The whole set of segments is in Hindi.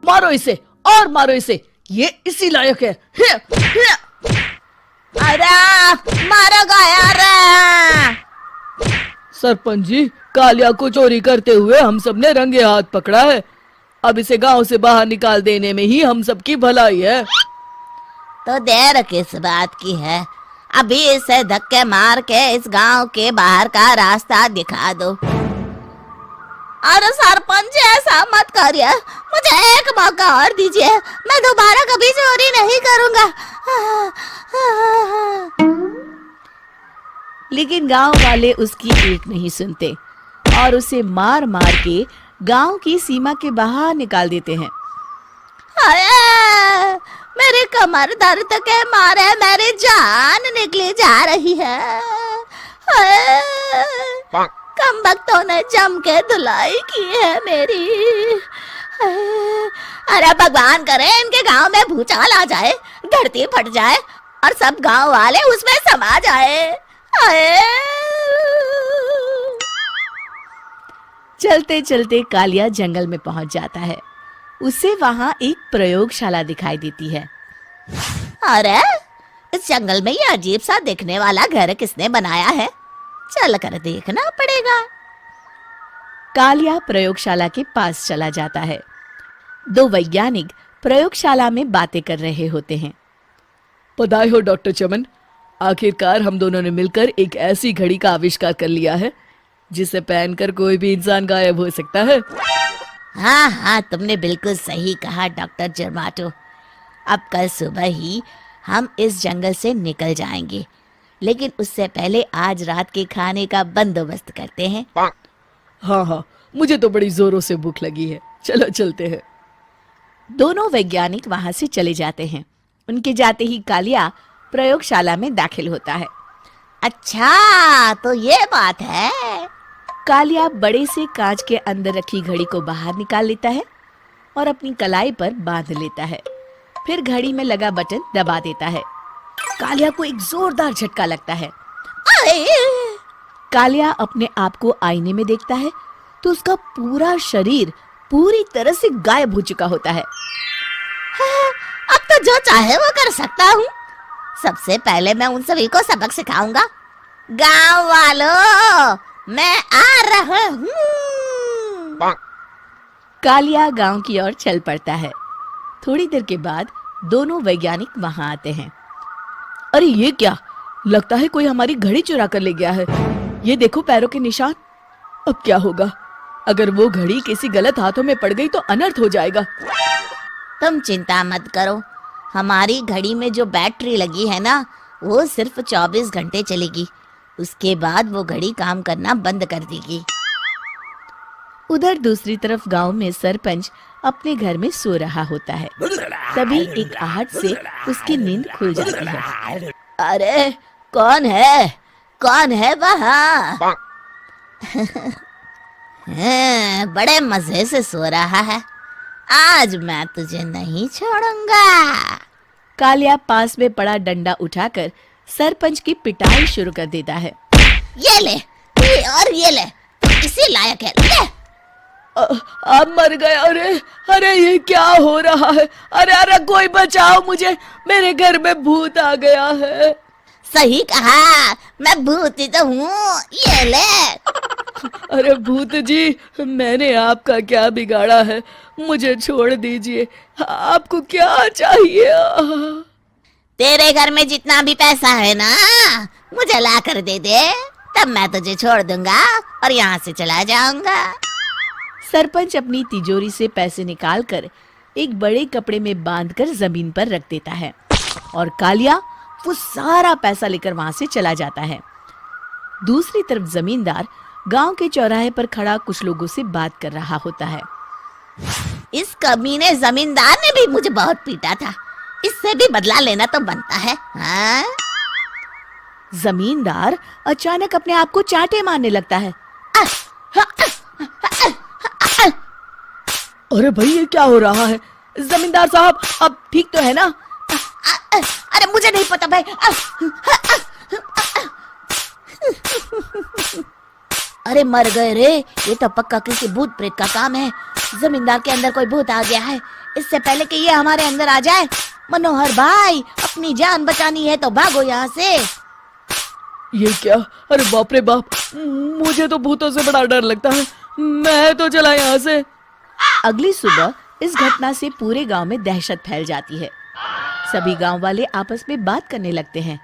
मारो इसे और मारो इसे, ये इसी लायक है। अरे मारो गया रे। सरपंच जी, कालिया को चोरी करते हुए हम सब ने रंगे हाथ पकड़ा है। अब इसे गांव से बाहर निकाल देने में ही हम सबकी भलाई है। तो देर किस बात की है, अभी इसे धक्के मार के इस गांव के बाहर का रास्ता दिखा दो। अरे सरपंच जी, ऐसा मत करिए, मुझे एक मौका और दीजिए, मैं दोबारा कभी चोरी नहीं करूंगा। लेकिन गांव वाले उसकी एक नहीं सुनते और उसे मार मार के गांव की सीमा के बाहर निकाल देते हैं। अरे मेरी कमर दर्द के मारे मेरी जान निकली जा रही है। कम वक्तों ने जम के धुलाई की है मेरी। अरे भगवान करे इनके गांव में भूचाल आ जाए, धरती फट जाए और सब गांव वाले उसमें समा जाए। चलते चलते कालिया जंगल में पहुंच जाता है। उसे वहां एक प्रयोगशाला दिखाई देती है। अरे इस जंगल में ये अजीब सा दिखने वाला घर किसने बनाया है, चल कर देखना पड़ेगा। कालिया प्रयोगशाला के पास चला जाता है। दो वैज्ञानिक प्रयोगशाला में बातें कर रहे होते हैं। बधाई हो डॉक्टर चमन, आखिरकार हम दोनों ने मिलकर एक ऐसी घड़ी का आविष्कार कर लिया है जिसे पहनकर कोई भी इंसान गायब हो सकता है। हाँ हाँ, तुमने बिल्कुल सही कहा डॉक्टर जर्माटो। अब कल सुबह ही हम इस जंगल से निकल जाएंगे, लेकिन उससे पहले आज रात के खाने का बंदोबस्त करते हैं। हाँ हाँ, मुझे तो बड़ी जोरों से भूख लगी है, चलो चलते हैं। दोनों वैज्ञानिक वहां से चले जाते हैं। उनके जाते ही कालिया प्रयोगशाला में दाखिल होता है। अच्छा तो ये बात है। कालिया बड़े से कांच के अंदर रखी घड़ी को बाहर निकाल लेता है और अपनी कलाई पर बांध लेता है। फिर घड़ी में लगा बटन दबा देता है। कालिया को एक जोरदार झटका लगता है। कालिया अपने आप को आईने में देखता है तो उसका पूरा शरीर पूरी तरह से गायब हो चुका होता है। अब तो जो चाहे वो कर सकता हूँ। सबसे पहले मैं उन सभी को सबक सिखाऊंगा। गांव वालों, मैं आ रहा हूँ। कालिया गांव की ओर चल पड़ता है। थोड़ी देर के बाद दोनों वैज्ञानिक वहां आते हैं। अरे ये क्या, लगता है कोई हमारी घड़ी चुरा कर ले गया है। ये देखो पैरों के निशान। अब क्या होगा, अगर वो घड़ी किसी गलत हाथों में पड़ गई तो अनर्थ हो जाएगा। तुम चिंता मत करो, हमारी घड़ी में जो बैटरी लगी है ना, वो सिर्फ 24 घंटे चलेगी। उसके बाद वो घड़ी काम करना बंद कर देगी। उधर दूसरी तरफ गांव में सरपंच अपने घर में सो रहा होता है। तभी एक आहट से उसकी नींद खुल जाती है। अरे कौन है वहाँ? बड़े मजे से सो रहा है, आज मैं तुझे नहीं छोड़ूंगा। कालिया पास में पड़ा डंडा उठाकर सरपंच की पिटाई शुरू कर देता है। ये ले, ये ले, इसी लायक है, ले। अब मर गया। अरे ये क्या हो रहा है? अरे कोई बचाओ मुझे, मेरे घर में भूत आ गया है। सही कहा, मैं भूत ही तो हूँ, ये ले। अरे भूत जी, मैंने आपका क्या बिगाड़ा है, मुझे छोड़ दीजिए। आपको क्या चाहिए? तेरे घर में जितना भी पैसा है ना, मुझे ला कर दे दे, तब मैं तुझे छोड़ दूंगा और यहाँ से चला जाऊंगा। सरपंच अपनी तिजोरी से पैसे निकालकर एक बड़े कपड़े में बांधकर जमीन पर रख देता है और कालिया वो सारा पैसा लेकर वहां से चला जाता है। दूसरी तरफ जमींदार गांव के चौराहे पर खड़ा कुछ लोगों से बात कर रहा होता है। इस कमीने जमींदार ने भी मुझे बहुत पीटा था, इससे भी बदला लेना तो बनता है। हाँ? जमींदार अचानक अपने आप को चांटे मारने लगता है। अरे भाई ये क्या हो रहा है? जमींदार साहब, अब ठीक तो है ना? अरे मुझे नहीं पता भाई। अरे मर गए रे, ये तो पक्का किसी भूत प्रेत का काम है। जमींदार के अंदर कोई भूत आ गया है। इससे पहले कि ये हमारे अंदर आ जाए, मनोहर भाई अपनी जान बचानी है तो भागो यहाँ से। ये क्या? अरे बाप रे बाप, मुझे तो भूतों से बड़ा डर लगता है। मैं तो चला यहाँ से। अगली सुबह इस घटना से पूरे गांव में दहशत फैल जाती है। सभी गांव वाले आपस में बात करने लगते हैं।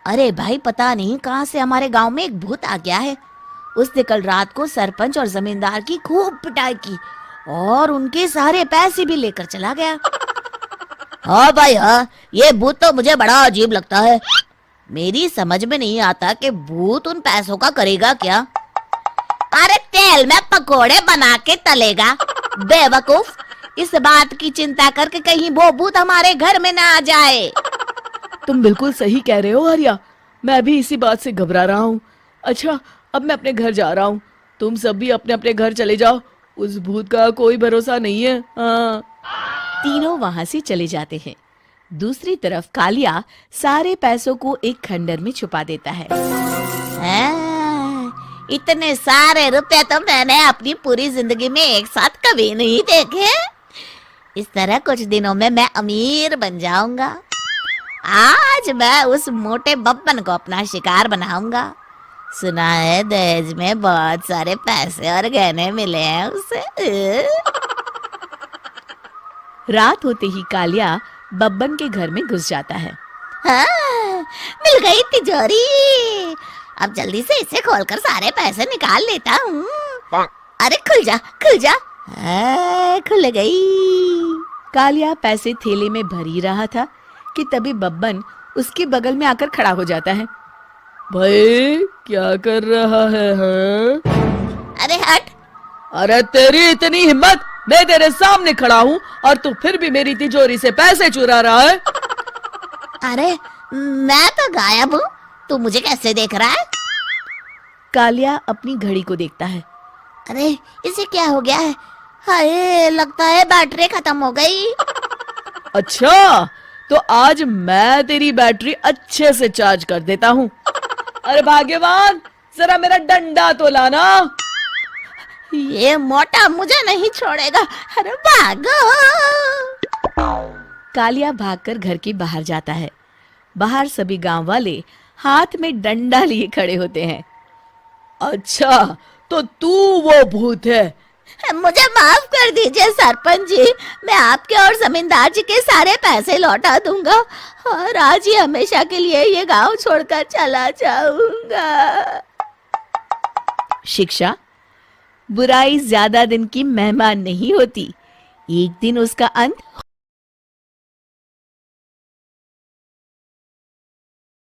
अरे भाई, पता नहीं कहाँ से हमारे गांव में एक भूत आ गया है। उसने कल रात को सरपंच और जमींदार की खूब पिटाई की और उनके सारे पैसे भी लेकर चला गया। हाँ भाई हाँ, ये भूत तो मुझे बड़ा अजीब लगता है। मेरी समझ में नहीं आता कि भूत उन पैसों का करेगा क्या। अरे तेल में पकोड़े बना के तलेगा, बेवकूफ। इस बात की चिंता करके कहीं वो भूत हमारे घर में ना आ जाए। तुम बिल्कुल सही कह रहे हो आर्या, मैं भी इसी बात से घबरा रहा हूँ। अच्छा, अब मैं अपने घर जा रहा हूँ। तुम सब भी अपने अपने घर चले जाओ, उस भूत का कोई भरोसा नहीं है। हाँ। तीनों वहां से चले जाते हैं। दूसरी तरफ कालिया सारे पैसों को एक खंडर में छुपा देता है। इतने सारे रुपए तो मैंने अपनी पूरी जिंदगी में एक साथ कभी नहीं देखे। इस तरह कुछ दिनों में मैं अमीर बन जाऊंगा। आज मैं उस मोटे बब्बन को अपना शिकार बनाऊंगा। सुना है दहेज में बहुत सारे पैसे और गहने मिले हैं उसे। रात होते ही कालिया बब्बन के घर में घुस जाता है। हाँ, मिल गई तिजोरी। अब जल्दी से इसे खोलकर सारे पैसे निकाल लेता हूँ। अरे खुल जा, खुल जा। खुल गई। कालिया पैसे थैले में भर ही रहा था कि तभी बब्बन उसके बगल में आकर खड़ा हो जाता है। भाई क्या कर रहा है? हाँ? अरे हट। अरे तेरी इतनी हिम्मत, मैं तेरे सामने खड़ा हूँ और तू फिर भी मेरी तिजोरी से पैसे चुरा रहा है। अरे मैं तो गायब हूँ, तू मुझे कैसे देख रहा है? कालिया अपनी घड़ी को देखता है। अरे इसे क्या हो गया है? हाय, लगता है बैटरी खत्म हो गई। अच्छा, तो आज मैं तेरी बैटरी अच्छे से चार्ज कर देता हूँ। अरे भाग्यवान, जरा मेरा डंडा तो लाना। ये मोटा मुझे नहीं छोड़ेगा। अरे भागो। कालिया भागकर घर के बाहर जाता है। बाहर सभी गांव वाले हाथ में डंडा लिए खड़े होते हैं। अच्छा, तो तू वो भूत है? मुझे माफ कर दीजिए सरपंच जी, मैं आपके और जमींदार जी के सारे पैसे लौटा दूंगा और आज ही हमेशा के लिए ये गांव छोड़कर चला जाऊंगा। शिक्षा, बुराई ज्यादा दिन की मेहमान नहीं होती, एक दिन उसका अंत